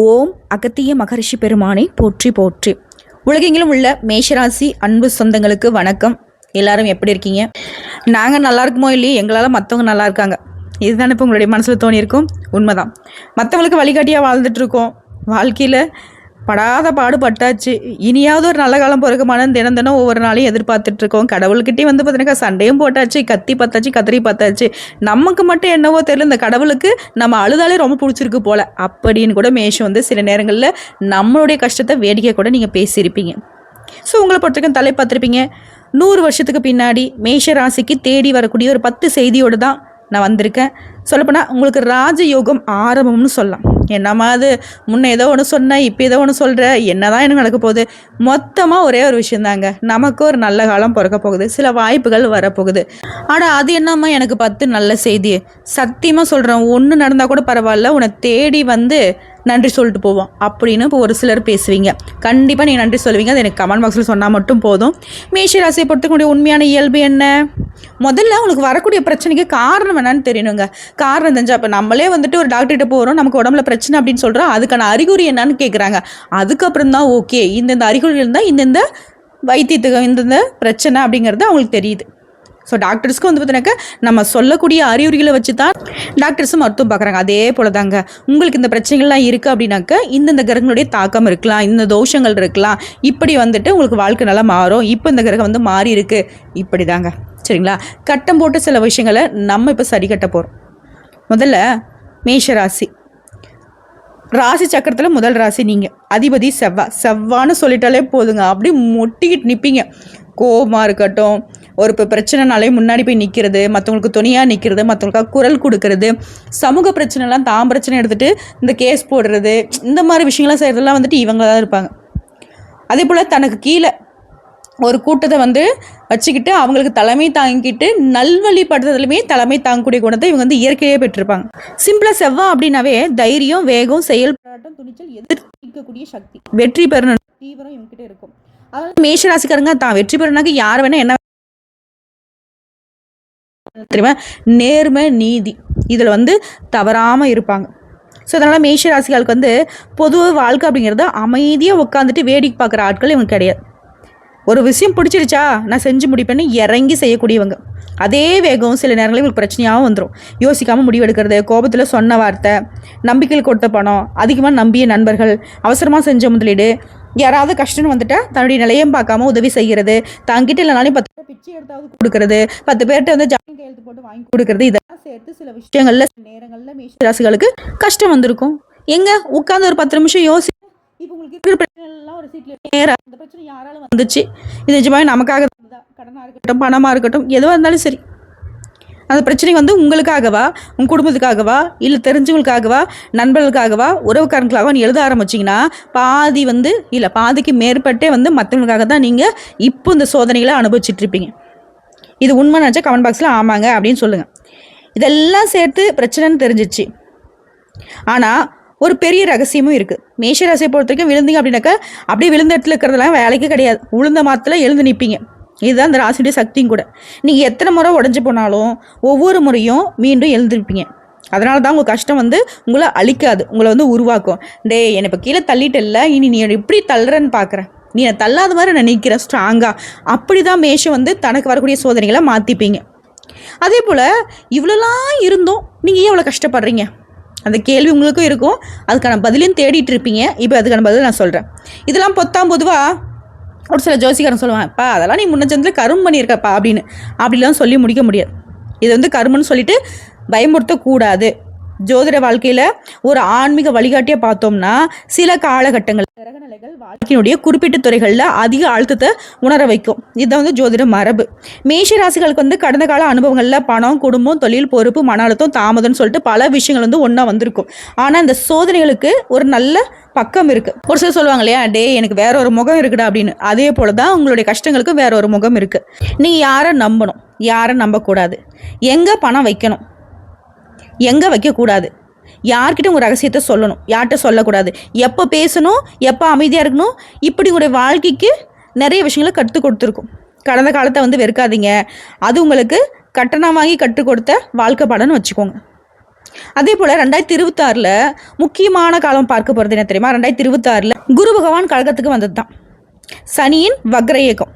ஓம் அகத்திய மகரிஷி பெருமானை போற்றி போற்றி. உலகெங்கிலும் உள்ள மேஷராசி அன்பு சொந்தங்களுக்கு வணக்கம். எல்லாரும் எப்படி இருக்கீங்க? நாங்கள் நல்லா இருக்குமோ இல்லையே, எங்களால் மற்றவங்க நல்லா இருக்காங்க. இதுதானே இப்போ உங்களுடைய மனசில் தோணியிருக்கும். உண்மைதான். மற்றவங்களுக்கு வழிகாட்டியாக வாழ்ந்துட்டு இருக்கோம். வாழ்க்கையில் படாத பாடுபட்டாச்சு. இனியாவது ஒரு நல்ல காலம் பிறகுமான தினம் தினம் ஒவ்வொரு நாளையும் எதிர்பார்த்துட்டு இருக்கோம். கடவுள்கிட்டே வந்து பார்த்தீங்கன்னா சண்டையும் போட்டாச்சு, கத்தி பார்த்தாச்சு, கத்திரி பார்த்தாச்சு. நமக்கு மட்டும் என்னவோ தெரியல, இந்த கடவுளுக்கு நம்ம அழுதாலே ரொம்ப பிடிச்சிருக்கு போல அப்படின்னு கூட மேஷம் வந்து சில நேரங்களில் நம்மளுடைய கஷ்டத்தை வேடிக்கை கூட நீங்கள் பேசியிருப்பீங்க. ஸோ உங்களை பொறுத்தவரைக்கும் தலை பார்த்துருப்பீங்க. 100 வருஷத்துக்கு பின்னாடி மேஷ ராசிக்கு தேடி வரக்கூடிய ஒரு 10 செய்தியோடு தான் நான் வந்திருக்கேன். சொல்லப்போனால் உங்களுக்கு ராஜயோகம் ஆரம்பம்னு சொல்லலாம். என்னம்மா அது, முன்ன ஏதோ ஒன்று சொன்னேன், இப்போ ஏதோ ஒன்று சொல்கிற, என்னதான் எனக்கு நடக்க போகுது? மொத்தமாக ஒரே ஒரு விஷயந்தாங்க, நமக்கு ஒரு நல்ல காலம் பிறக்க போகுது, சில வாய்ப்புகள் வரப்போகுது. ஆனால் அது என்னம்மா எனக்கு 10 நல்ல செய்தி? சத்தியமாக சொல்கிறேன், ஒன்று நடந்தால் கூட பரவாயில்ல, உன்னை தேடி வந்து நன்றி சொல்லிட்டு போவோம் அப்படின்னு இப்போ ஒரு சிலர் பேசுவீங்க. கண்டிப்பாக நீங்கள் நன்றி சொல்லுவீங்க. அது எனக்கு கமெண்ட் பாக்ஸில் சொன்னால் மட்டும் போதும். மேஷ ராசியை பொறுத்தக்கூடிய உண்மையான இயல்பு என்ன? முதல்ல உங்களுக்கு வரக்கூடிய பிரச்சனைக்கு காரணம் என்னன்னு தெரியணுங்க. காரணம் தெரிஞ்சா, இப்போ நம்மளே வந்துட்டு ஒரு டாக்டர்கிட்ட போகிறோம், நமக்கு உடம்புல பிரச்சனை அப்படின்னு சொல்கிறோம், அதுக்கான அறிகுறி என்னன்னு கேட்குறாங்க. அதுக்கப்புறம் தான் ஓகே, இந்தந்த அறிகுறி இருந்தால் இந்தந்த வைத்தியத்துக்கு இந்தந்த பிரச்சனை அப்படிங்கிறது அவங்களுக்கு தெரியுது. ஸோ டாக்டர்ஸ்க்கு வந்து பார்த்தீங்கன்னாக்கா நம்ம சொல்லக்கூடிய அறிகுறிகளை வச்சு தான் டாக்டர்ஸும் மருத்துவம் பார்க்குறாங்க. அதே போல தாங்க உங்களுக்கு இந்த பிரச்சனைகள்லாம் இருக்குது அப்படின்னாக்கா இந்தந்த கிரகங்களுடைய தாக்கம் இருக்கலாம், இந்த தோஷங்கள் இருக்கலாம், இப்படி வந்துட்டு உங்களுக்கு வாழ்க்கை நல்லா மாறும். இப்போ இந்த கிரகம் வந்து மாறி இருக்குது, இப்படி தாங்க. சரிங்களா? கட்டம் போட்டு சில விஷயங்களை நம்ம இப்போ சரி கட்ட போகிறோம். முதல்ல மேஷராசி ராசி சக்கரத்தில் முதல் ராசி நீங்கள். அதிபதி செவ்வான்னு சொல்லிட்டாலே போதுங்க, அப்படி மொட்டிக்கிட்டு நிற்பீங்க. கோபமாக இருக்கட்டும், ஒரு இப்போ பிரச்சனைனாலே முன்னாடி போய் நிற்கிறது, மற்றவங்களுக்கு துணையாக நிற்கிறது, மற்றவங்களுக்காக குரல் கொடுக்கறது, சமூக பிரச்சனைலாம் தான் பிரச்சனை எடுத்துகிட்டு இந்த கேஸ் போடுறது, இந்த மாதிரி விஷயங்கள்லாம் செய்கிறதெல்லாம் வந்துட்டு இவங்க தான் இருப்பாங்க. அதே போல் தனக்கு கீழே ஒரு கூட்டத்தை வந்து வச்சுக்கிட்டு அவங்களுக்கு தலைமை தாங்கிக்கிட்டு நல்வழிப்படுத்துறதுலையுமே தலைமை தாங்கக்கூடிய குணத்தை இவங்க வந்து இயற்கையே பெற்றிருப்பாங்க. சிம்பிளாக செவ்வாய் அப்படின்னாவே தைரியம், வேகம், செயல்பாட்டம், துணிச்சல், எதிர்க்கக்கூடிய சக்தி, வெற்றி பெறணும் தீவிரம் இவங்ககிட்ட இருக்கும். அதாவது மேஷராசிக்காரங்க தான் வெற்றி பெறனாக்க யார் வேணா என்ன தெரியுமா, நேர்மை, நீதி இதில் வந்து தவறாமல் இருப்பாங்க. ஸோ அதனால் மேஷராசிகளுக்கு வந்து பொதுவாக வாழ்க்கை அப்படிங்கிறது அமைதியாக உட்காந்துட்டு வேடிக்கை பார்க்குற ஆட்கள் இவங்க கிடையாது. ஒரு விஷயம் பிடிச்சிருச்சா நான் செஞ்சு முடிப்பேன்னு இறங்கி செய்யக்கூடியவங்க. அதே வேகம் சில நேரங்களில் இவங்களுக்கு பிரச்சனையாகவும் வந்துடும். யோசிக்காமல் முடிவெடுக்கிறது, கோபத்தில் சொன்ன வார்த்தை, நம்பிக்கையில் கொடுத்த பணம், அதிகமாக நம்பிய நண்பர்கள், அவசரமாக செஞ்ச முதலீடு, யாராவது கஷ்டம்னு வந்துட்டால் தன்னுடைய நிலையம் பார்க்காம உதவி செய்கிறது, தாங்கிட்ட இல்லைனாலும் 10 பேர் பிச்சை எடுத்தாவது கொடுக்கறது, 10 பேர்கிட்ட வந்து ஜாமீன் கையெழுத்து போட்டு வாங்கி கொடுக்கறது, இதெல்லாம் சேர்த்து சில விஷயங்கள்ல நேரங்களில் மேஷராசிகளுக்கு கஷ்டம் வந்திருக்கும். எங்க உட்காந்து ஒரு 10 நிமிஷம் யோசி. இப்போ உங்களுக்கு இருக்கிற பிரச்சனை எல்லாம் ஒரு சீட்ல நேரம் அந்த பிரச்சனை யாராலும் வந்துச்சு, இது நிஜமாக நமக்காக தான், கடனாக இருக்கட்டும், பணமாக இருக்கட்டும், எதுவாக இருந்தாலும் சரி, அந்த பிரச்சனை வந்து உங்களுக்காகவா, உங்கள் குடும்பத்துக்காகவா, இல்லை தெரிஞ்சவங்களுக்காகவா, நண்பர்களுக்காகவா, உறவுக்காரங்களுக்காகவா நீ எழுத ஆரம்பிச்சிங்கன்னா பாதி வந்து இல்லை பாதிக்கு மேற்பட்டே வந்து மற்றவங்களுக்காக தான் நீங்கள் இப்போ இந்த சோதனைகளை அனுபவிச்சுட்ருப்பீங்க. இது உண்மை நினச்சா கமெண்ட் பாக்ஸில் ஆமாங்க அப்படின்னு சொல்லுங்கள். இதெல்லாம் சேர்த்து பிரச்சனைன்னு தெரிஞ்சிச்சு. ஆனால் ஒரு பெரிய ரகசியமும் இருக்குது. மேஷராசியை பொறுத்த வரைக்கும் விழுந்தீங்க அப்படின்னாக்கா அப்படியே விழுந்த இடத்துல இருக்கிறதெல்லாம் வேலைக்கு கிடையாது. உளுந்த மாத்தில் எழுந்து நிற்பீங்க. இதுதான் இந்த ராசியுடைய சக்தியும் கூட. நீங்கள் எத்தனை முறை உடஞ்சி போனாலும் ஒவ்வொரு முறையும் மீண்டும் எழுந்திருப்பீங்க. அதனால தான் உங்கள் கஷ்டம் வந்து உங்களை அழிக்காது, உங்களை வந்து உருவாக்கும். டே என்னை இப்போ கீழே தள்ளிட்டு இல்லை, இனி நீ எப்படி தள்ளுறன்னு பார்க்குறேன், நீ என்னை தள்ளாத மாதிரி நான் நிற்கிறேன் ஸ்ட்ராங்காக. அப்படி தான் மேஷம் வந்து தனக்கு வரக்கூடிய சோதனைகளை மாற்றிப்பீங்க. அதே போல் இவ்வளோலாம் இருந்தும் நீங்கள் ஏன் இவ்வளோ கஷ்டப்படுறீங்க? அந்த கேள்வி உங்களுக்கும் இருக்கும், அதுக்கான பதிலையும் தேடிட்டு இருப்பீங்க. இப்போ அதுக்கான பதில் நான் சொல்கிறேன். இதெல்லாம் பொதுவாக ஒரு சில ஜோசிக்காரன் சொல்லுவாங்கப்பா, அதெல்லாம் நீ முன்ன ஜென்மத்தில் கருமம் பண்ணியிருக்கப்பா அப்படின்னு. அப்படிலாம் சொல்லி முடிக்க முடியாது. இது வந்து கருமன்னு சொல்லிட்டு பயமுறுத்தக்கூடாது. ஜோதிட வாழ்க்கையில் ஒரு ஆன்மீக வழிகாட்டியாக பார்த்தோம்னா சில காலகட்டங்கள் கிரகநிலைகள் வாழ்க்கையினுடைய குறிப்பிட்ட துறைகளில் அதிக அழுத்தத்தை உணர வைக்கும். இதுதான் வந்து ஜோதிட மரபு. மேஷ ராசிகளுக்கு வந்து கடந்த கால அனுபவங்களில் பணம், குடும்பம், தொழில், பொறுப்பு, மன அழுத்தம், தாமதம்னு சொல்லிட்டு பல விஷயங்கள் வந்து ஒன்றா வந்திருக்கும். ஆனால் இந்த சோதனைகளுக்கு ஒரு நல்ல பக்கம் இருக்குது. ஒரு சிலர் சொல்லுவாங்க இல்லையா, டே எனக்கு வேற ஒரு முகம் இருக்குடா அப்படின்னு. அதே போல தான் உங்களுடைய கஷ்டங்களுக்கு வேற ஒரு முகம் இருக்குது. நீங்கள் யாரை நம்பணும், யாரை நம்பக்கூடாது, எங்கே பணம் வைக்கணும், எங்கே வைக்கக்கூடாது, யார்கிட்ட உங்கள் ரகசியத்தை சொல்லணும், யார்கிட்ட சொல்லக்கூடாது, எப்போ பேசணும், எப்போ அமைதியாக இருக்கணும், இப்படி உங்களுடைய வாழ்க்கைக்கு நிறைய விஷயங்களை கற்றுக் கொடுத்துருக்கும். கடந்த காலத்தை வந்து வெறுக்காதீங்க. அது உங்களுக்கு கட்டணம் வாங்கி கற்றுக் கொடுத்த வாழ்க்கை பாடம்னு வச்சுக்கோங்க. அதே போல் 2026 முக்கியமான காலம் பார்க்க போகிறது என்ன தெரியுமா? 2026 குரு பகவான் கழகத்துக்கு வந்தது தான். சனியின் வக்ர இயக்கம்.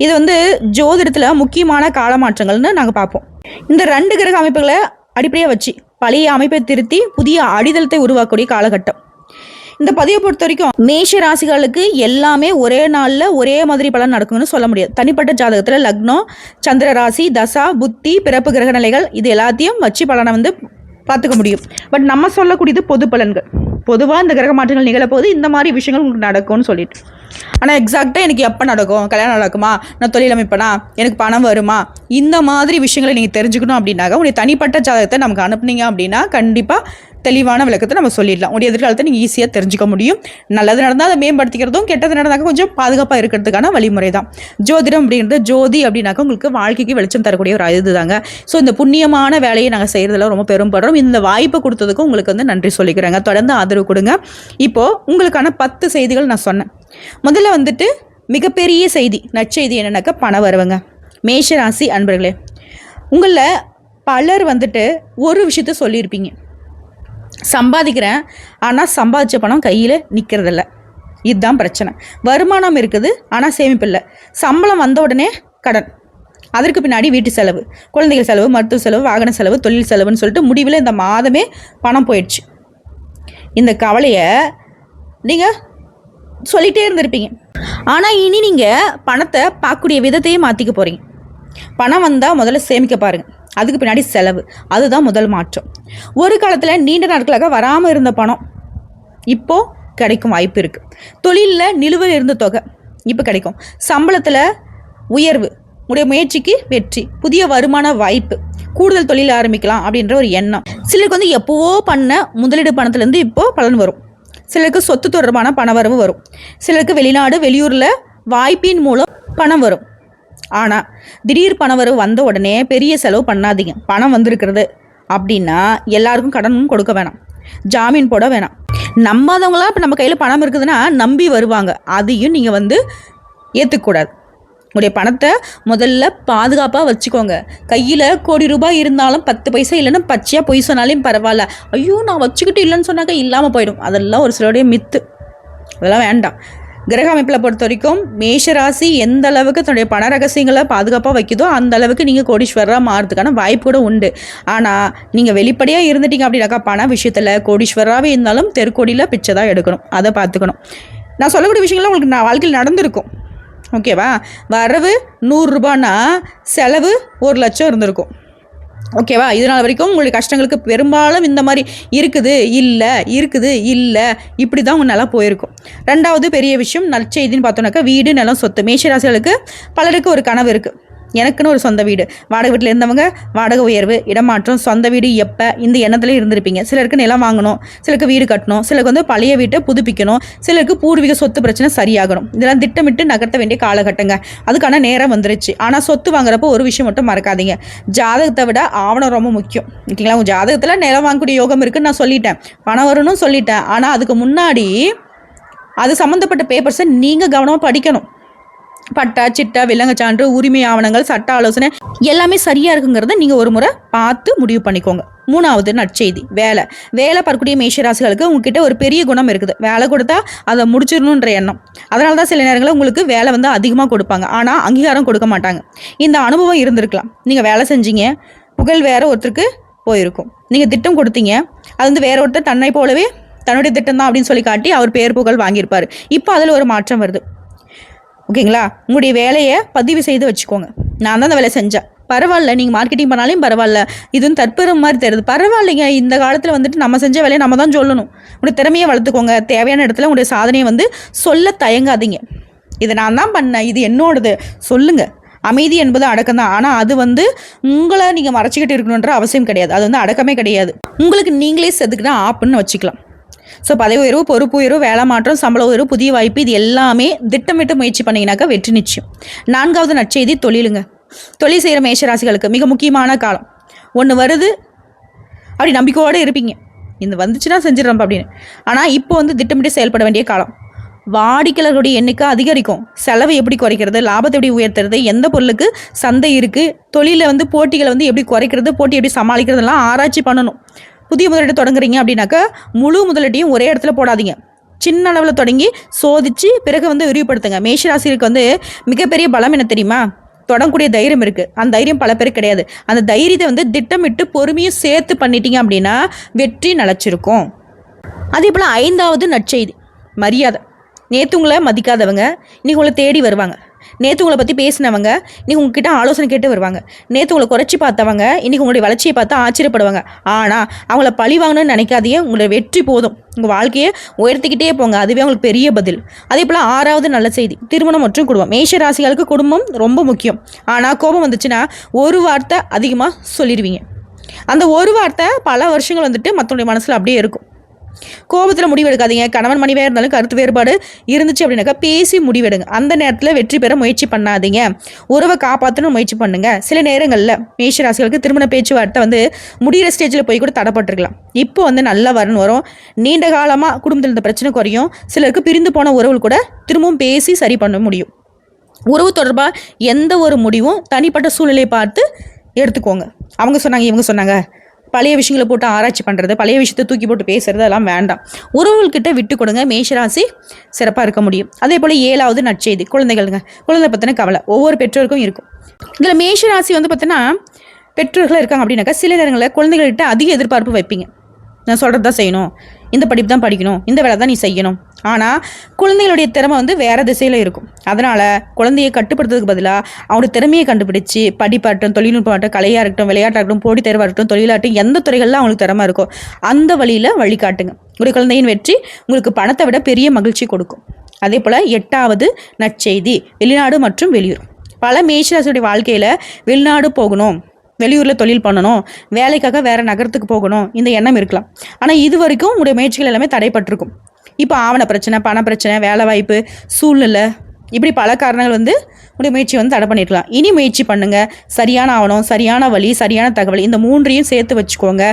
இது வந்து ஜோதிடத்தில் முக்கியமான காலமாற்றங்கள்னு நாங்கள் பார்ப்போம். இந்த 2 கிரக அமைப்புகளை அடிப்படையாக வச்சு பழைய அமைப்பை திருத்தி புதிய அடித்தளத்தை உருவாக்கக்கூடிய காலகட்டம். இந்த பதிவை பொறுத்த வரைக்கும் மேஷ ராசிகளுக்கு எல்லாமே ஒரே நாளில் ஒரே மாதிரி பலன் நடக்கும்னு சொல்ல முடியாது. தனிப்பட்ட ஜாதகத்தில் லக்னம், சந்திர ராசி, தசா, புத்தி, பிறப்பு கிரக நிலைகள் இது எல்லாத்தையும் வச்சு பலனை வந்து பார்த்துக்க முடியும். பட் நம்ம சொல்லக்கூடியது பொது பலன்கள். பொதுவாக இந்த கிரக மாற்றங்கள் நிகழப்போது இந்த மாதிரி விஷயங்கள் உங்களுக்கு நடக்கும்னு சொல்லிட்டு, ஆனால் எக்ஸாக்டாக எனக்கு எப்போ நடக்கும், கல்யாணம் நடக்குமா, நான் தொழில் அமைப்பேனா, எனக்கு பணம் வருமா, இந்த மாதிரி விஷயங்களை நீங்கள் தெரிஞ்சுக்கணும் அப்படின்னாக்க உங்களுடைய தனிப்பட்ட ஜாதகத்தை நமக்கு அனுப்புனீங்க அப்படின்னா கண்டிப்பாக தெளிவான விளக்கத்தை நம்ம சொல்லிடலாம். உடைய எதிர்காலத்தை நீங்கள் ஈஸியாக தெரிஞ்சுக்க முடியும். நல்லது நடந்தால் அதை மேம்படுத்திக்கிறதும், கெட்டது நடந்தாக்க கொஞ்சம் பாதுகாப்பாக இருக்கிறதுக்கான வழிமுறை தான். ஜோதிடம் அப்படிங்கிறது, ஜோதி அப்படின்னாக்கா உங்களுக்கு வாழ்க்கைக்கு வெளிச்சம் தரக்கூடிய ஒரு இது தாங்க. ஸோ இந்த புண்ணியமான வேலையை நாங்கள் செய்கிறதுல ரொம்ப பெரும்படுறோம். இந்த வாய்ப்பை கொடுத்ததுக்கும் உங்களுக்கு வந்து நன்றி சொல்லிக்கிறேங்க. தொடர்ந்து ஆதரவு கொடுங்க. இப்போது உங்களுக்கான 10 செய்திகள் நான் சொன்னேன். முதல்ல வந்துட்டு மிகப்பெரிய செய்தி, நற்செய்தி என்னன்னாக்கா பண வரவுங்க. மேஷராசி அன்பர்களே, உங்களில் பலர் வந்துட்டு ஒரு விஷயத்த சொல்லியிருப்பீங்க, சம்பாதிக்கிறேன் ஆனால் சம்பாதிச்ச பணம் கையில் நிற்கிறதில்ல. இதுதான் பிரச்சனை. வருமானம் இருக்குது ஆனால் சேமிப்பு இல்லை. சம்பளம் வந்த உடனே கடன், அதற்கு பின்னாடி வீட்டு செலவு, குழந்தைகள் செலவு, மருத்துவ செலவு, வாகன செலவு, தொழில் செலவுன்னு சொல்லிட்டு முடிவில் இந்த மாதமே பணம் போயிடுச்சு. இந்த கவலையை நீங்கள் சொல்லிகிட்டே இருந்திருப்பீங்க. ஆனால் இனி நீங்கள் பணத்தை பார்க்கக்கூடிய விதத்தையே மாற்றிக்க போகிறீங்க. பணம் வந்தால் முதல்ல சேமிக்க பாருங்கள், அதுக்கு பின்னாடி செலவு. அதுதான் முதல் மாற்றம். ஒரு காலத்தில் நீண்ட நாட்களாக வராமல் இருந்த பணம் இப்போது கிடைக்கும் வாய்ப்பு இருக்குது. தொழிலில் நிலுவையில் இருந்த தொகை இப்போ கிடைக்கும். சம்பளத்தில் உயர்வு, உடைய முயற்சிக்கு வெற்றி, புதிய வருமான வாய்ப்பு, கூடுதல் தொழில் ஆரம்பிக்கலாம் அப்படின்ற ஒரு எண்ணம். சிலருக்கு வந்து எப்போவோ பண்ண முதலீடு பணத்துலேருந்து இப்போது பலன் வரும். சிலருக்கு சொத்து தொடர்பான பணவரவு வரும். சிலருக்கு வெளிநாடு, வெளியூரில் வாய்ப்பின் மூலம் பணம் வரும். ஆனால் திடீர் பணவரவு வந்த உடனே பெரிய செலவு பண்ணாதீங்க. பணம் வந்திருக்கிறது அப்படின்னா எல்லாருக்கும் கடனும் கொடுக்க வேணாம், ஜாமீன் போட வேணாம். நம்பாதவங்களாம் இப்போ நம்ம கையில் பணம் இருக்குதுன்னா நம்பி வருவாங்க, அதையும் நீங்கள் வந்து ஏற்றுக்கூடாது. உங்களுடைய பணத்தை முதல்ல பாதுகாப்பாக வச்சுக்கோங்க. கையில் கோடி ரூபாய் இருந்தாலும் 10 பைசா இல்லைன்னா பச்சையாக பொய் சொன்னாலும் பரவாயில்ல. ஐயோ நான் வச்சுக்கிட்டு இல்லைன்னு சொன்னாக்க இல்லாமல் போயிடும். அதெல்லாம் ஒரு சிலருடைய மித்து, அதெல்லாம் வேண்டாம். கிரக அமைப்பில் பொறுத்த வரைக்கும் மேஷராசி எந்த அளவுக்கு தன்னுடைய பண ரகசியங்களை பாதுகாப்பாக வைக்குதோ அந்த அளவுக்கு நீங்கள் கோடீஸ்வரராக மாறதுக்கான வாய்ப்பு கூட உண்டு. ஆனால் நீங்கள் வெளிப்படையாக இருந்துட்டீங்க அப்படின்னாக்கா பண விஷயத்தில் கோடீஸ்வரராகவே இருந்தாலும் தெருக்கோடியில் பிச்சை தான் எடுக்கணும். அதை பார்த்துக்கணும். நான் சொல்லக்கூடிய விஷயங்கள்லாம் உங்களுக்கு நான் வாழ்க்கையில் நடந்திருக்கும். ஓகேவா? வரவு 100 ரூபான்னா செலவு 1 லட்சம் இருந்திருக்கும். ஓகேவா? இதனால் வரைக்கும் உங்களுடைய கஷ்டங்களுக்கு பெரும்பாலும் இந்த மாதிரி இருக்குது இல்லை இப்படி தான் உங்கள் நிலம் போயிருக்கும். 2வது பெரிய விஷயம் நற்செய்தின்னு பார்த்தோன்னாக்கா வீடு, நிலம், சொத்து. மேஷராசிகளுக்கு பலருக்கு ஒரு கனவு இருக்குது, எனக்குன்னு ஒரு சொந்த வீடு. வாடகை வீட்டில் இருந்தவங்க வாடகை உயர்வு, இடமாற்றம், சொந்த வீடு எப்போ, இந்த எண்ணத்துல இருந்திருப்பீங்க. சிலருக்கு நிலம் வாங்கணும், சிலருக்கு வீடு கட்டணும், சிலருக்கு வந்து பழைய வீட்டை புதுப்பிக்கணும், சிலருக்கு பூர்வீக சொத்து பிரச்சனை சரியாகணும். இதெல்லாம் திட்டமிட்டு நகர்த்த வேண்டிய காலகட்டங்க. அதுக்கான நேரம் வந்துருச்சு. ஆனால் சொத்து வாங்குறப்போ ஒரு விஷயம் மட்டும் மறக்காதீங்க, ஜாதகத்தை விட ஆவணம் ரொம்ப முக்கியம். ஓகேங்களா? உங்கள் ஜாதகத்தில் நிலம் வாங்கக்கூடிய யோகம் இருக்குன்னு நான் சொல்லிட்டேன், பணம் வரும்னு சொல்லிட்டேன். ஆனால் அதுக்கு முன்னாடி அது சம்மந்தப்பட்ட பேப்பர்ஸை நீங்கள் கவனமாக படிக்கணும். பட்டா, சிட்டா, விலங்கு சான்று, உரிமை ஆவணங்கள், சட்ட ஆலோசனை எல்லாமே சரியாக இருக்குங்கிறத நீங்கள் ஒரு முறை பார்த்து முடிவு பண்ணிக்கோங்க. 3வது நற்செய்தி வேலை பார்க்கக்கூடிய மேஷராசிகளுக்கு உங்ககிட்ட ஒரு பெரிய குணம் இருக்குது. வேலை கொடுத்தா அதை முடிச்சிடணுன்ற எண்ணம். அதனால தான் சில நேரங்களில் உங்களுக்கு வேலை வந்து அதிகமாக கொடுப்பாங்க, ஆனால் அங்கீகாரம் கொடுக்க மாட்டாங்க. இந்த அனுபவம் இருந்திருக்கலாம். நீங்கள் வேலை செஞ்சீங்க, புகழ் வேற ஒருத்தருக்கு போயிருக்கும். நீங்கள் திட்டம் கொடுத்தீங்க, அது வந்து வேற ஒருத்தர் தன்னை போலவே தன்னுடைய திட்டம் தான் அப்படின்னு சொல்லி காட்டி அவர் பேர் புகழ் வாங்கியிருப்பார். இப்போ அதில் ஒரு மாற்றம் வருது. ஓகேங்களா? உங்களுடைய வேலையை பதிவு செய்து வச்சுக்கோங்க. நான் தான் அந்த வேலை செஞ்சேன், பரவாயில்ல. நீங்கள் மார்க்கெட்டிங் பண்ணாலும் பரவாயில்ல, இதுவும் தற்பெரும் மாதிரி தெரியுது, பரவாயில்லைங்க. இந்த காலத்தில் வந்துட்டு நம்ம செஞ்ச வேலையை நம்ம தான் சொல்லணும். உங்களுடைய திறமையை வளர்த்துக்கோங்க. தேவையான இடத்துல உங்களுடைய சாதனையை வந்து சொல்ல தயங்காதீங்க. இதை நான் தான் பண்ணேன், இது என்னோடது சொல்லுங்கள். அமைதி என்பது அடக்கம் தான். ஆனால் அது வந்து உங்களை நீங்கள் மறைச்சிக்கிட்டு இருக்கணுன்ற அவசியம் கிடையாது. அது வந்து அடக்கமே கிடையாது. உங்களுக்கு நீங்களே செதுக்கினா ஆப்புன்னு வச்சுக்கலாம். ஸோ பதவி உயர்வு, பொறுப்பு உயர்வு, வேலை மாற்றம், சம்பள உயர்வு, புதிய வாய்ப்பு, இது எல்லாமே திட்டமிட்டு முயற்சி பண்ணிங்கனாக்கா வெற்றி நிச்சயம். 4வது நற்செய்தி தொழிலுங்க. தொழில் செய்கிற மேஷராசிகளுக்கு மிக முக்கியமான காலம். ஒன்று வருது அப்படி நம்பிக்கையோடு இருப்பீங்க, இந்த வந்துச்சுன்னா செஞ்சிடறோம் அப்படின்னு. ஆனால் இப்போ வந்து திட்டமிட்டு செயல்பட வேண்டிய காலம். வாடிக்கையாளர்களுடைய எண்ணிக்கை அதிகரிக்கும். செலவை எப்படி குறைக்கிறது, லாபத்தை எப்படி உயர்த்துறது, எந்த பொருளுக்கு சந்தை இருக்குது, தொழிலில் வந்து போட்டிகளை வந்து எப்படி குறைக்கிறது, போட்டி எப்படி சமாளிக்கிறதுலாம் ஆராய்ச்சி பண்ணணும். புதிய முதலீடு தொடங்குறீங்க அப்படின்னாக்கா முழு முதலீட்டையும் ஒரே இடத்துல போடாதீங்க. சின்ன அளவில் தொடங்கி சோதிச்சு பிறகு வந்து விரிவுபடுத்துங்க. மேஷராசிக்கு வந்து மிகப்பெரிய பலம் என்ன தெரியுமா? தொடங்கக்கூடிய தைரியம் இருக்குது. அந்த தைரியம் பல பேருக்கு கிடையாது. அந்த தைரியத்தை வந்து திட்டமிட்டு பொறுமையும் சேர்த்து பண்ணிட்டீங்க அப்படின்னா வெற்றி நிலச்சிருக்கும். அதே போல் 5வது நற்செய்தி மரியாதை. நேற்று உங்களை மதிக்காதவங்க இன்றைக்கி உங்களை தேடி வருவாங்க. நேற்று உங்களை பற்றி பேசினவங்க இன்றைக்கி உங்ககிட்ட ஆலோசனை கேட்டு வருவாங்க. நேற்று உங்களை குறைச்சி பார்த்தவங்க இன்றைக்கி உங்களுடைய வளர்ச்சியை பார்த்து ஆச்சரியப்படுவாங்க. ஆனால் அவங்கள பழி வாங்கணும்னு நினைக்காதீங்க. உங்களுடைய வெற்றி போதும். உங்கள் வாழ்க்கையை உயர்த்திக்கிட்டே போங்க. அதுவே உங்களுக்கு பெரிய பதில். அதே போல் 6வது நல்ல செய்தி திருமணம் மற்றும் குடும்பம். மேஷ ராசிகளுக்கு குடும்பம் ரொம்ப முக்கியம். ஆனால் கோபம் வந்துச்சுன்னா ஒரு வார்த்தை அதிகமாக சொல்லிடுவீங்க. அந்த ஒரு வார்த்தை பல வருஷங்கள் வந்துட்டு மற்றவங்களுடைய மனசில் அப்படியே இருக்கும். கோபத்தில் முடிவெடுக்காதீங்க. கணவன் மனைவியாக இருந்தாலும் கருத்து வேறுபாடு இருந்துச்சு அப்படின்னாக்கா பேசி முடிவெடுங்க. அந்த நேரத்தில் வெற்றி பெற முயற்சி பண்ணாதீங்க. உறவை காப்பாற்றணும் முயற்சி பண்ணுங்க. சில நேரங்களில் மேஷராசிகளுக்கு திருமண பேச்சுவார்த்தை வந்து முடிகிற ஸ்டேஜில் போய் கூட தடைப்பட்டிருக்கலாம். இப்போ வந்து நல்ல வரன் வரும். நீண்ட காலமாக குடும்பத்தில் இருந்த பிரச்சனை குறையும். சிலருக்கு பிரிந்து போன உறவுகள் கூட திரும்பவும் பேசி சரி பண்ண முடியும். உறவு தொடர்பாக எந்த ஒரு முடிவும் தனிப்பட்ட சூழ்நிலையை பார்த்து எடுத்துக்கோங்க. அவங்க சொன்னாங்க இவங்க சொன்னாங்க பழைய விஷயங்களை போட்டு ஆராய்ச்சி பண்ணுறது, பழைய விஷயத்தை தூக்கி போட்டு பேசுறது அதெல்லாம் வேண்டாம். உறவுகள்கிட்ட விட்டு கொடுங்க. மேஷராசி சிறப்பாக இருக்க முடியும். அதே போல் 7வது நற்செய்தி குழந்தைகளுங்க. குழந்தை பற்றின கவலை ஒவ்வொரு பெற்றோருக்கும் இருக்கும். இதில் மேஷராசி வந்து பார்த்தீங்கன்னா பெற்றோர்களாக இருக்காங்க அப்படின்னாக்கா சில நேரங்களில் குழந்தைகள்கிட்ட அதிக எதிர்பார்ப்பு வைப்பீங்க. நான் சொல்கிறது தான் செய்யணும், இந்த படிப்பு தான் படிக்கணும், இந்த வேலை தான் நீ செய்யணும். ஆனால் குழந்தைகளுடைய திறமை வந்து வேறு திசையில் இருக்கும். அதனால் குழந்தையை கட்டுப்படுத்துறதுக்கு பதிலாக அவனுடைய திறமையை கண்டுபிடிச்சி படிப்பாகட்டும், தொழில்நுட்பமாகட்டும், கலையாக இருக்கட்டும், விளையாட்டாகட்டும், போட்டித் தேர்வாகட்டும், தொழிலாகட்டும், எந்த துறைகளில் அவங்களுக்கு திறமை இருக்கோ அந்த வழியில் வழிகாட்டுங்க. உங்களுடைய குழந்தையின் வெற்றி உங்களுக்கு பணத்தை விட பெரிய மகிழ்ச்சி கொடுக்கும். அதே போல் 8வது நற்செய்தி வெளிநாடு மற்றும் வெளியூர். பல மேஷராசியுடைய வாழ்க்கையில் வெளிநாடு போகணும், வெளியூரில் தொழில் பண்ணணும், வேலைக்காக வேறு நகரத்துக்கு போகணும், இந்த எண்ணம் இருக்கலாம். ஆனால் இது வரைக்கும் உங்களுடைய முயற்சிகள் எல்லாமே தடைப்பட்டிருக்கும். இப்போ ஆவண பிரச்சனை, பண பிரச்சனை, வேலை வாய்ப்பு, சூழ்நிலை, இப்படி பல காரணங்கள் வந்து உங்களுடைய முயற்சி வந்து தடை பண்ணியிருக்கலாம். இனி முயற்சி பண்ணுங்கள். சரியான ஆவணம், சரியான வழி, சரியான தகவல், இந்த 3ஐயும் சேர்த்து வச்சுக்கோங்க.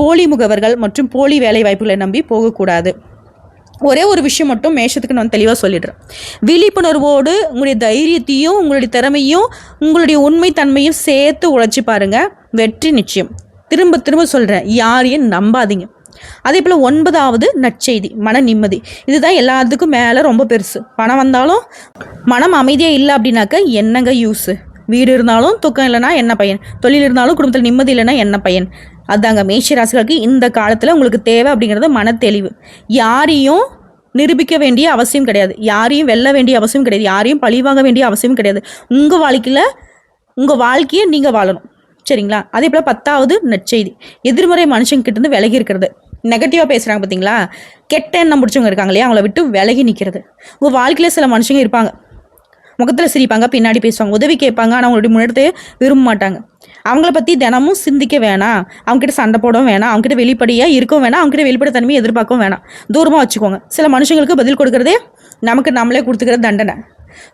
போலி முகவர்கள் மற்றும் போலி வேலை வாய்ப்புகளை நம்பி போகக்கூடாது. ஒரே ஒரு விஷயம் மட்டும் மேஷத்துக்கு நான் தெளிவாக சொல்லிடுறேன். விழிப்புணர்வோடு உங்களுடைய தைரியத்தையும் உங்களுடைய திறமையும் உங்களுடைய உண்மைத்தன்மையும் சேர்த்து உழைச்சி பாருங்கள். வெற்றி நிச்சயம். திரும்ப திரும்ப சொல்கிறேன், யாரையும் நம்பாதீங்க. அதே போல் 9வது நற்செய்தி மன நிம்மதி. இதுதான் எல்லாத்துக்கும் மேலே ரொம்ப பெருசு. பணம் வந்தாலும் மனம் அமைதியாக இல்லை அப்படின்னாக்க என்னங்க யூஸு? வீடு இருந்தாலும் தூக்கம் இல்லைனா என்ன பயன்? தொழில் இருந்தாலும் குடும்பத்தில் நிம்மதி இல்லைன்னா என்ன பயன்? அதாங்க மேஷ ராசிகளுக்கு இந்த காலத்தில் உங்களுக்கு தேவை அப்படிங்கிறது மன தெளிவு. யாரையும் நிரூபிக்க வேண்டிய அவசியம் கிடையாது. யாரையும் வெல்ல வேண்டிய அவசியம் கிடையாது. யாரையும் பழிவாங்க வேண்டிய அவசியம் கிடையாது. உங்கள் வாழ்க்கையில் உங்கள் வாழ்க்கையை நீங்கள் வாழணும். சரிங்களா? அதே போல் 10வது நற்செய்தி எதிர்மறை மனுஷங்கிட்டேருந்து விலகி இருக்கிறது. நெகட்டிவாக பேசுகிறாங்க பார்த்தீங்களா, கெட்ட எண்ணம் முடிச்சவங்க இருக்காங்க இல்லையா, அவங்கள விட்டு விலகி நிற்கிறது. உங்கள் வாழ்க்கையில் சில மனுஷங்க இருப்பாங்க, முகத்தில் சிரிப்பாங்க, பின்னாடி பேசுவாங்க, உதவி கேட்பாங்க, ஆனால் அவங்களுடைய முன்னெடுத்து விரும்ப மாட்டாங்க. அவங்கள பற்றி தினமும் சிந்திக்க வேணாம். அவங்ககிட்ட சண்டை போடவும் வேணாம். அவங்ககிட்ட வெளிப்படையாக இருக்கவும் வேணாம். அவங்ககிட்ட வெளிப்படை தன்மையை எதிர்பார்க்கவும் வேணாம். தூரமாக வச்சுக்கோங்க. சில மனுஷங்களுக்கு பதில் கொடுக்குறதே நமக்கு நம்மளே கொடுத்துக்கிற தண்டனை.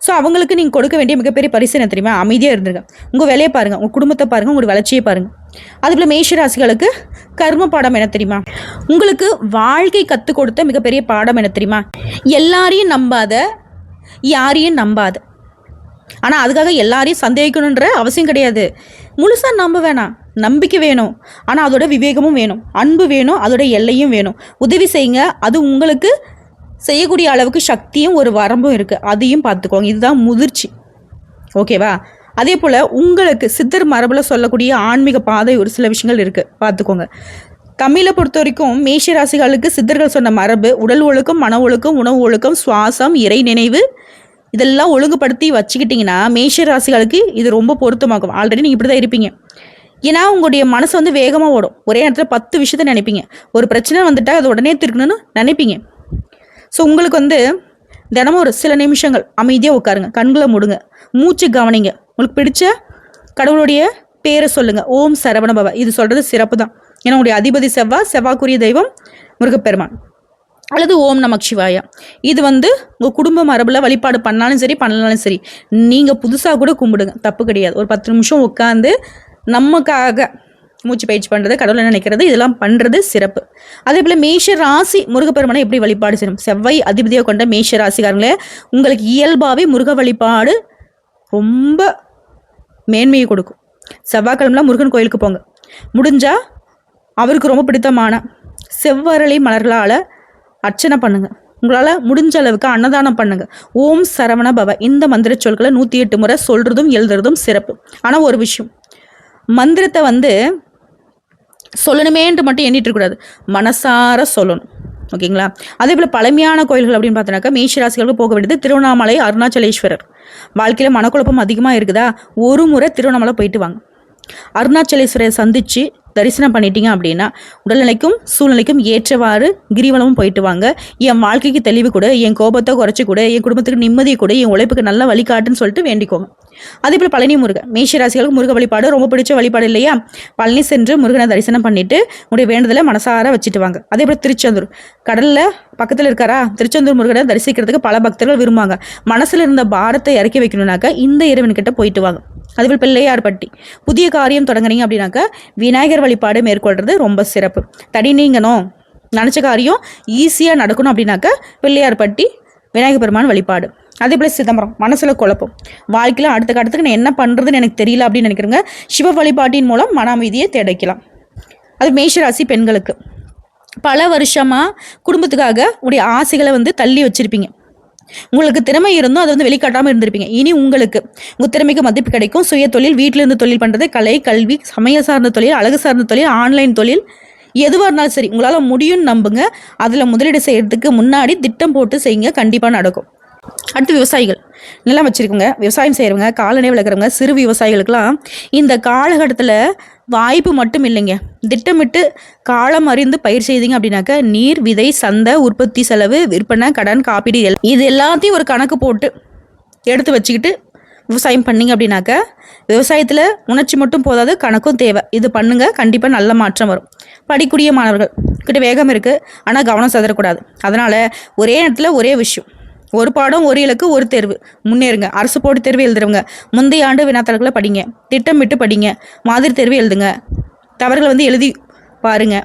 ஸோ அவங்களுக்கு நீங்கள் கொடுக்க வேண்டிய மிகப்பெரிய பரிசு என்ன தெரியுமா? அமைதியாக இருந்துருங்க. உங்கள் வேலையை பாருங்கள், உங்கள் குடும்பத்தை பாருங்கள், உங்களுடைய வளர்ச்சியை பாருங்கள். அதுபோல் மேஷராசிகளுக்கு கர்ம பாடம் என்ன தெரியுமா? உங்களுக்கு வாழ்க்கை கற்றுக் கொடுத்த மிகப்பெரிய பாடம் என்ன தெரியுமா? எல்லாரையும் நம்பாத, யாரையும் நம்பாத. ஆனால் அதுக்காக எல்லாரையும் சந்தேகிக்கணுன்ற அவசியம் கிடையாது. முழுசாக நம்ப வேணாம். நம்பிக்கை வேணும், ஆனால் அதோட விவேகமும் வேணும், அன்பு வேணும், அதோட எல்லையும் வேணும். உதவி செய்யுங்க, அது உங்களுக்கு செய்யக்கூடிய அளவுக்கு சக்தியும் ஒரு வரம்பும் இருக்குது, அதையும் பார்த்துக்கோங்க. இதுதான் முதிர்ச்சி. ஓகேவா? அதே போல் உங்களுக்கு சித்தர் மரபில் சொல்லக்கூடிய ஆன்மீக பாதை ஒரு சில விஷயங்கள் இருக்குது, பார்த்துக்கோங்க. தமிழை பொறுத்த வரைக்கும் மேஷ ராசிகளுக்கு சித்தர்கள் சொன்ன மரபு உடல் ஒழுக்கம், மன ஒழுக்கம், உணவு ஒழுக்கம், சுவாசம், இறை நினைவு, இதெல்லாம் ஒழுங்குபடுத்தி வச்சுக்கிட்டிங்கன்னா மேஷ ராசிகளுக்கு இது ரொம்ப பொருத்தமாகும். ஆல்ரெடி நீங்கள் இப்படி தான் இருப்பீங்க. ஏன்னா உங்களுடைய மனசு வந்து வேகமாக ஓடும். ஒரே நேரத்தில் 10 விஷயத்த நினைப்பீங்க. ஒரு பிரச்சனை வந்துட்டால் அது உடனே தீர்க்கணும்னு நினைப்பீங்க. ஸோ உங்களுக்கு வந்து தினமும் ஒரு சில நிமிஷங்கள் அமைதியாக உட்காருங்க, கண்களை மூடுங்க, மூச்சு கவனிங்க. உங்களுக்கு பிடிச்ச கடவுளுடைய பேரை சொல்லுங்கள். ஓம் சரவண பவ. இது சொல்கிறது சிறப்பு தான். ஏன்னா உங்களுடைய அதிபதி செவ்வாய்க்குரிய தெய்வம் முருகப்பெருமான். அல்லது ஓம் நமக் சிவாயா. இது வந்து உங்கள் குடும்ப மரபில் வழிபாடு பண்ணாலும் சரி பண்ணலாலும் சரி, நீங்கள் புதுசாக கூட கும்பிடுங்க, தப்பு கிடையாது. ஒரு 10 நிமிஷம் உட்காந்து நமக்காக மூச்சு பயிற்சி பண்ணுறது, கடவுளை நினைக்கிறது, இதெல்லாம் பண்ணுறது சிறப்பு. அதே போல் மேஷ ராசி முருகப்பெருமானை எப்படி வழிபாடு செய்யணும்? செவ்வாய் அதிபதியாக கொண்ட மேஷ ராசிக்காரங்களே, உங்களுக்கு இயல்பாகவே முருக வழிபாடு ரொம்ப மேன்மையை கொடுக்கும். செவ்வாய்க்கிழமைலாம் முருகன் கோயிலுக்கு போங்க. முடிஞ்சால் அவருக்கு ரொம்ப பிடித்தமான செவ்வரளி மலர்களால் அர்ச்சனை பண்ணுங்கள். உங்களால் முடிஞ்ச அளவுக்கு அன்னதானம் பண்ணுங்க. ஓம் சரவண பவ இந்த மந்திர சொற்களை 108 முறை சொல்கிறதும் எழுதுறதும் சிறப்பு. ஆனால் ஒரு விஷயம், மந்திரத்தை சொல்லணுமேன்ட்டு மட்டும் எண்ணிட்டு இருக்கக்கூடாது, மனசார சொல்லணும். ஓகேங்களா? அதே போல் பழமையான கோயில்கள் அப்படின்னு பார்த்தோன்னாக்கா மேஷராசிகளுக்கு போக வேண்டியது திருவண்ணாமலை அருணாச்சலேஸ்வரர். வாழ்க்கையில் மனக்குழப்பம் அதிகமாக இருக்குதா, ஒரு முறை திருவண்ணாமலை போயிட்டு வாங்க. அருணாச்சலேஸ்வரரை சந்தித்து தரிசனம் பண்ணிட்டீங்க அப்படின்னா உடல்நிலைக்கும் சூழ்நிலைக்கும் ஏற்றவாறு கிரிவலமும் போயிட்டு வாங்க. என் வாழ்க்கைக்கு தெளிவு கூட, என் கோபத்தை குறைச்சி கூட, என் குடும்பத்துக்கு நிம்மதியை கூட, என் உழைப்புக்கு நல்ல வழிகாட்டுன்னு சொல்லிட்டு வேண்டிக்கோங்க. அதே போல் பழனி முருகன், மேஷராசிகளுக்கு முருக வழிபாடு ரொம்ப பிடிச்ச வழிபாடு இல்லையா? பழனி சென்று முருகனை தரிசனம் பண்ணிட்டு உங்களுடைய வேண்டுதலை மனசார வச்சுட்டு வாங்க. அதே போல் திருச்செந்தூர், கடலில் பக்கத்தில் இருக்காரா, திருச்செந்தூர் முருகனை தரிசிக்கிறதுக்கு பல பக்தர்கள் விரும்புவாங்க. மனசில் இருந்த பாரத்தை இறக்கி வைக்கணும்னாக்கா இந்த இறைவன்கிட்ட போயிட்டு வாங்க. அதேபோல் பிள்ளையார்பட்டி, புதிய காரியம் தொடங்குறீங்க அப்படின்னாக்கா விநாயகர் வழிபாடு மேற்கொள்றது ரொம்ப சிறப்பு. தடி நீங்கணும், நினச்ச காரியம் ஈஸியாக நடக்கணும் அப்படின்னாக்கா பிள்ளையார்பட்டி விநாயகர் பெருமான் வழிபாடு. அதே போல் சிதம்பரம், மனசில் குழப்பம், வாழ்க்கையில் அடுத்த கட்டத்துக்கு நான் என்ன பண்ணுறதுன்னு எனக்கு தெரியல அப்படின்னு நினைக்கிறேங்க, சிவ வழிபாட்டின் மூலம் மன அமைதியை தேடைக்கலாம். அது மேஷராசி பெண்களுக்கு பல வருஷமாக குடும்பத்துக்காக உடைய ஆசைகளை தள்ளி வச்சுருப்பீங்க. உங்களுக்கு திறமை இருந்தும் அதை வெளிக்காட்டாமல் இருந்திருப்பீங்க. இனி உங்களுக்கு உங்கள் திறமைக்கு மதிப்பு கிடைக்கும். சுய தொழில், வீட்டிலிருந்து தொழில் பண்ணுறது, கலை, கல்வி, சமய சார்ந்த தொழில், அழகு சார்ந்த தொழில், ஆன்லைன் தொழில், எதுவாக இருந்தாலும் சரி உங்களால் முடியும்னு நம்புங்க. அதில் முதலீடு செய்கிறதுக்கு முன்னாடி திட்டம் போட்டு செய்யுங்க, கண்டிப்பாக நடக்கும். அடுத்து விவசாயிகள், நிலம் வச்சுருக்குங்க, விவசாயம் செய்கிறவங்க, கால்நடை வளர்க்குறவங்க, சிறு விவசாயிகளுக்கெல்லாம் இந்த காலகட்டத்தில் வாய்ப்பு மட்டும் இல்லைங்க, திட்டமிட்டு காலம் அறிந்து பயிர் செய்தீங்க அப்படின்னாக்கா நீர், விதை, சந்தை, உற்பத்தி செலவு, விற்பனை, கடன், காப்பீடு இது எல்லாத்தையும் ஒரு கணக்கு போட்டு எடுத்து வச்சுக்கிட்டு விவசாயம் பண்ணிங்க அப்படின்னாக்கா விவசாயத்தில் உணர்ச்சி மட்டும் போதாது, கணக்கும் தேவை. இது பண்ணுங்க, கண்டிப்பாக நல்ல மாற்றம் வரும். படிக்கூடிய மாணவர்கள் கிட்ட வேகம் இருக்குது, ஆனால் கவனம் செதறக்கூடாது. அதனால் ஒரே நேரத்தில் ஒரே விஷயம், ஒரு பாடம் ஒரு இலக்கு ஒரு தேர்வு, முன்னேறுங்க. அரசு போட்டி தேர்வு எழுதுறவங்க முந்தைய ஆண்டு வினாத்தாள்களை படிங்க, திட்டமிட்டு படிங்க, மாதிரி தேர்வு எழுதுங்க, தவறுகளை எழுதி பாருங்க.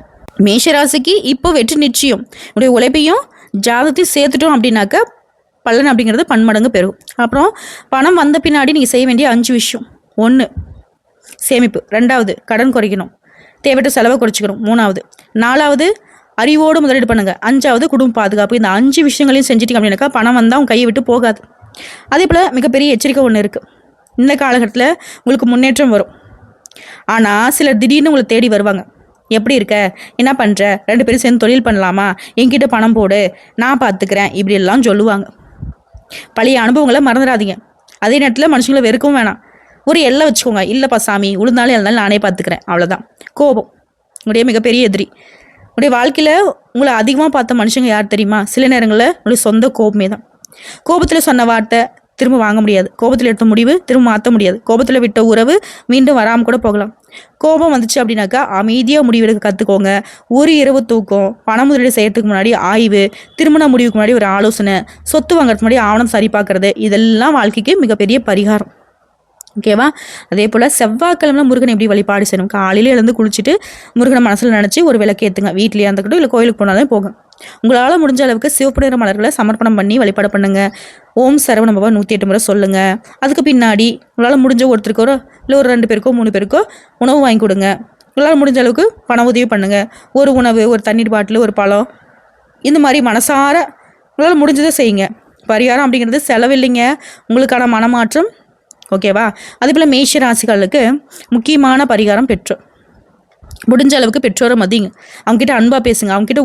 மேஷராசிக்கு இப்போ வெற்றி நிச்சயம். உடைய உழைப்பையும் ஜாதத்தையும் சேர்த்துட்டோம் அப்படின்னாக்கா பலன் அப்படிங்கிறது பன்மடங்கு பெருகும். அப்புறம் பணம் வந்த பின்னாடி நீங்கள் செய்ய வேண்டிய 5 விஷயம். 1 சேமிப்பு, 2வது கடன் குறைக்கணும், தேவையற்ற செலவை குறைச்சிக்கணும், 3வது 4வது அறிவோடு முதலீடு பண்ணுங்க, 5வது குடும்ப பாதுகாப்பு. இந்த 5 விஷயங்களையும் செஞ்சிட்டிங்க அப்படின்னாக்கா பணம் வந்தால் அவங்க கையை விட்டு போகாது. அதே போல் மிகப்பெரிய எச்சரிக்கை ஒன்று இருக்குது. இந்த காலகட்டத்தில் உங்களுக்கு முன்னேற்றம் வரும், ஆனால் சிலர் திடீர்னு உங்களை தேடி வருவாங்க. எப்படி இருக்க, என்ன பண்ணுற, 2 பேரும் சேர்ந்து தொழில் பண்ணலாமா, என்கிட்ட பணம் போடு, நான் பார்த்துக்கிறேன், இப்படி எல்லாம் சொல்லுவாங்க. பழைய அனுபவங்களை மறந்துடாதீங்க. அதே நேரத்தில் மனுஷங்களை வெறுக்கவும் வேணாம். ஒரு எல்லை வச்சுக்கோங்க. இல்லைப்பா சாமி, உளுந்தாலும் இருந்தாலும் நானே பார்த்துக்கிறேன், அவ்வளோதான். கோபம் உங்களுடைய மிகப்பெரிய எதிரி. உங்களுடைய வாழ்க்கையில் உங்களை அதிகமாக பார்த்த மனுஷங்க யார் தெரியுமா? சில நேரங்களில் உங்களுடைய சொந்த கோபமே தான். கோபத்தில் சொன்ன வார்த்தை திரும்ப வாங்க முடியாது, கோபத்தில் எடுத்த முடிவு திரும்ப மாற்ற முடியாது, கோபத்தில் விட்ட உறவு மீண்டும் வராமல் கூட போகலாம். கோபம் வந்துச்சு அப்படின்னாக்கா அமைதியாக முடிவெடுக்க கற்றுக்கோங்க. ஒரு இரவு தூக்கம், பண முதலீடு செய்யறதுக்கு முன்னாடி ஆய்வு, திருமண முடிவுக்கு முன்னாடி ஒரு ஆலோசனை, சொத்து வாங்குறதுக்கு முன்னாடி ஆவணம் சரி பார்க்கறது, இதெல்லாம் வாழ்க்கைக்கு மிகப்பெரிய பரிகாரம். ஓகேவா? அதே போல் செவ்வாய்க்கிழமை முருகனை எப்படி வழிபாடு செய்யணும்? காலையில் எழுந்து குளிச்சுட்டு முருகனை மனசில் நினச்சி ஒரு விளக்கு ஏற்றுங்க. வீட்லேயே இருந்துக்கிட்டும் இல்லை கோயிலுக்கு போனாலும் போங்க. உங்களால் முடிஞ்ச அளவுக்கு சிவப்பு நிற மலர்களை சமர்ப்பணம் பண்ணி வழிபாடு பண்ணுங்கள். ஓம் சரவண பவ 108 முறை சொல்லுங்கள். அதுக்கு பின்னாடி உங்களால் முடிஞ்ச ஒருத்தருக்கோ இல்லை ஒரு 2 பேருக்கோ 3 பேருக்கோ உணவு வாங்கி கொடுங்க. உங்களால் முடிஞ்ச அளவுக்கு பண உதவி பண்ணுங்கள். ஒரு உணவு, ஒரு தண்ணீர் பாட்டில், ஒரு பழம், இந்த மாதிரி மனசார உங்களால் முடிஞ்சதை செய்யுங்க. பரிகாரம் அப்படிங்கிறது செலவில்லைங்க, உங்களுக்கான மனமாற்றம். ஓகேவா? அதே போல் மேஷ ராசிகளுக்கு முக்கியமான பரிகாரம் பெற்றோர். முடிஞ்ச அளவுக்கு பெற்றோரை மதிங்க, அவங்ககிட்ட அன்பாக பேசுங்க, அவங்ககிட்ட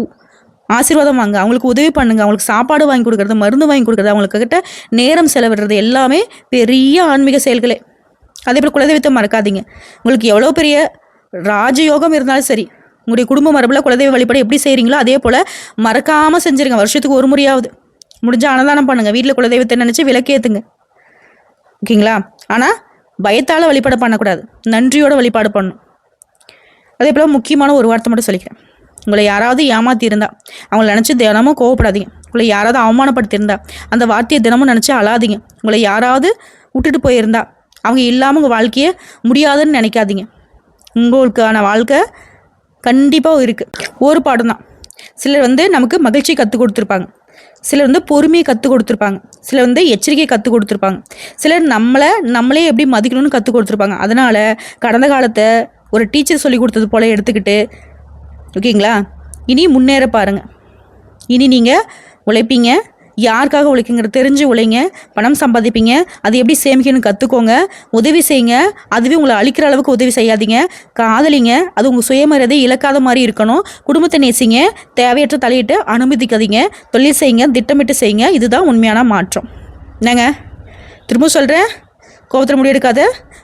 ஆசீர்வாதம் வாங்க, அவங்களுக்கு உதவி பண்ணுங்க, அவங்களுக்கு சாப்பாடு வாங்கி கொடுக்குறது, மருந்து வாங்கி கொடுக்குறது, அவங்கக்கிட்ட நேரம் செலவிடுறது எல்லாமே பெரிய ஆன்மீக செயல்களே. அதே போல் குலதெய்வத்தை மறக்காதீங்க. உங்களுக்கு எவ்வளோ பெரிய ராஜயோகம் இருந்தாலும் சரி, உங்களுடைய குடும்ப மரபில் குலதெய்வ வழிபாடு எப்படி செய்கிறீங்களோ அதே போல் மறக்காமல் செஞ்சுருங்க. வருஷத்துக்கு ஒரு முறையாவது முடிஞ்ச அன்னதானம் பண்ணுங்கள். வீட்டில் குலதெய்வத்தை நினச்சி விளக்கேற்றுங்க. ஓகேங்களா? ஆனால் பயத்தால் வழிபாடு பண்ணக்கூடாது, நன்றியோட வழிபாடு பண்ணணும். அதே போல் முக்கியமான ஒரு வார்த்தை மட்டும் சொல்லிக்கிறேன். உங்களை யாராவது ஏமாற்றி இருந்தால் அவங்கள நினச்சி தினமும் கோவப்படாதீங்க. உங்களை யாராவது அவமானப்படுத்தியிருந்தா அந்த வார்த்தையை தினமும் நினச்சி அழாதீங்க. உங்களை யாராவது விட்டுட்டு போயிருந்தா அவங்க இல்லாமல் உங்கள் வாழ்க்கையை முடியாதுன்னு நினைக்காதீங்க. உங்களுக்கான வாழ்க்கை கண்டிப்பாக இருக்குது. ஒரு பாடம் தான். சிலர் வந்து நமக்கு மகிழ்ச்சி கற்றுக் கொடுத்துருப்பாங்க, சிலர் வந்து பொறுமையை கற்றுக் கொடுத்துருப்பாங்க, சிலர் வந்து எச்சரிக்கையை கற்றுக் கொடுத்துருப்பாங்க, சிலர் நம்மளே எப்படி மதிக்கணும்னு கற்றுக் கொடுத்துருப்பாங்க. அதனால் கடந்த காலத்தை ஒரு டீச்சர் சொல்லி கொடுத்தது போல் எடுத்துக்கிட்டு, ஓகேங்களா, இனி முன்னேற பாருங்கள். இனி நீங்கள் உழைப்பீங்க, யாருக்காக உழைக்குங்கிற தெரிஞ்சு உழைங்க, பணம் சம்பாதிப்பீங்க, அது எப்படி சேமிக்கணும்னு கற்றுக்கோங்க, உதவி செய்யுங்க, அதுவே உங்களை அழிக்கிற அளவுக்கு உதவி செய்யாதீங்க, காதலிங்க, அது உங்கள் சுயமரியாதை இழக்காத மாதிரி இருக்கணும், குடும்பத்தை நேசிங்க, தேவையற்ற தலையிட்டு அனுமதிக்காதீங்க, தொழில் செய்யுங்க, திட்டமிட்டு செய்யுங்க, இதுதான் உண்மையான மாற்றம். என்னங்க திரும்ப சொல்கிறேன், கோபத்தில் முடிவெடுக்காத,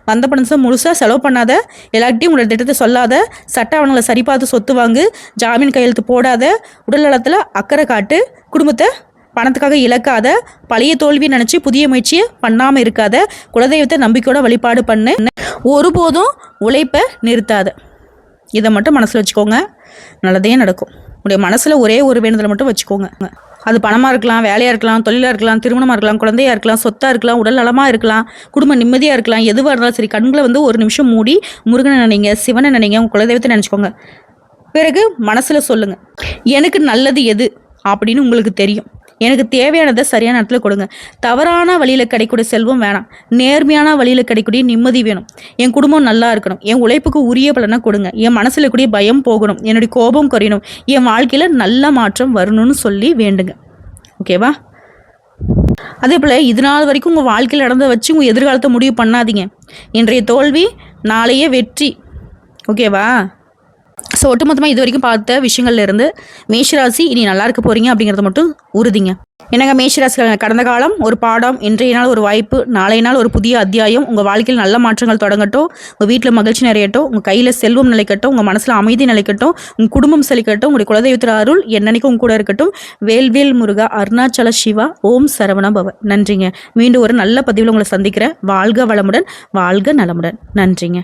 வந்த பணத்தை முழுசாக செலவு பண்ணாத, எல்லார்கிட்டையும் உங்களோட திட்டத்தை சொல்லாத, சட்ட ஆவணங்களை சரி பார்த்து சொத்து வாங்கு, ஜாமீன் கையெழுத்து போடாத, உடல் நலத்தில் அக்கறை காட்டு, குடும்பத்தை பணத்துக்காக இழக்காத, பழைய தோல்வியை நினச்சி புதிய முயற்சியை பண்ணாமல் இருக்காத, குலதெய்வத்தை நம்பிக்கையோட வழிபாடு பண்ணு, ஒருபோதும் உழைப்பை நிறுத்தாத. இதை மட்டும் மனசில் வச்சுக்கோங்க, நல்லதே நடக்கும். உங்களுடைய மனசில் ஒரே ஒரு வேண்டுதலை மட்டும் வச்சுக்கோங்க. அது பணமாக இருக்கலாம், வேலையாக இருக்கலாம், தொழிலாக இருக்கலாம், திருமணமாக இருக்கலாம், குழந்தையாக இருக்கலாம், சொத்தாக இருக்கலாம், உடல் நலமாக இருக்கலாம், குடும்ப நிம்மதியாக இருக்கலாம், எதுவாக இருந்தாலும் சரி. கண்களை வந்து ஒரு நிமிஷம் மூடி முருகனை நினைங்க, சிவனை நினைங்க, உங்கள் குலதெய்வத்தை நினச்சிக்கோங்க. பிறகு மனசில் சொல்லுங்கள், எனக்கு நல்லது எது அப்படின்னு உங்களுக்கு தெரியும், எனக்கு தேவையானதை சரியான இடத்துல கொடுங்க. தவறான வழியில் கிடைக்கக்கூடிய செல்வம் வேணாம், நேர்மையான வழியில் கிடைக்கக்கூடிய நிம்மதி வேணும். என் குடும்பம் நல்லா இருக்கணும், என் உழைப்புக்கு உரிய பலனை கொடுங்க, என் மனசில் கூடிய பயம் போகணும், என்னுடைய கோபம் குறையணும், என் வாழ்க்கையில் நல்ல மாற்றம் வரணும்னு சொல்லி வேண்டுங்க. ஓகேவா? அதே போல் இது நாள் வரைக்கும் உங்கள் வாழ்க்கையில் நடந்த வச்சு உங்கள் எதிர்காலத்தை முடிவு பண்ணாதீங்க. இன்றைய தோல்வி நாளையே வெற்றி. ஓகேவா? ஸோ ஒட்டுமொத்தமாக இது வரைக்கும் பார்த்த விஷயங்கள்ல இருந்து மேஷராசி இனி நல்லா இருக்க போகிறீங்க அப்படிங்கிறத மட்டும் உறுதிங்க. என்னங்க மேஷராசி, கடந்த காலம் ஒரு பாடம், இன்றைய நாள் ஒரு வாய்ப்பு, நாளைய நாள் ஒரு புதிய அத்தியாயம். உங்கள் வாழ்க்கையில் நல்ல மாற்றங்கள் தொடங்கட்டும், உங்கள் வீட்டில் மகிழ்ச்சி நிறையட்டும், உங்கள் கையில் செல்வம் நிலைக்கட்டும், உங்கள் மனசில் அமைதி நிலைக்கட்டும், உங்கள் குடும்பம் செழிக்கட்டும், உங்களுடைய குலதெய்வத்தின் அருள் என்னன்னைக்கும் கூட இருக்கட்டும். வேல்வேல் முருகா, அருணாச்சல சிவா, ஓம் சரவண பவ. நன்றிங்க. மீண்டும் ஒரு நல்ல பதிவில் உங்களை சந்திக்கிறேன். வாழ்க வளமுடன், வாழ்க நலமுடன். நன்றிங்க.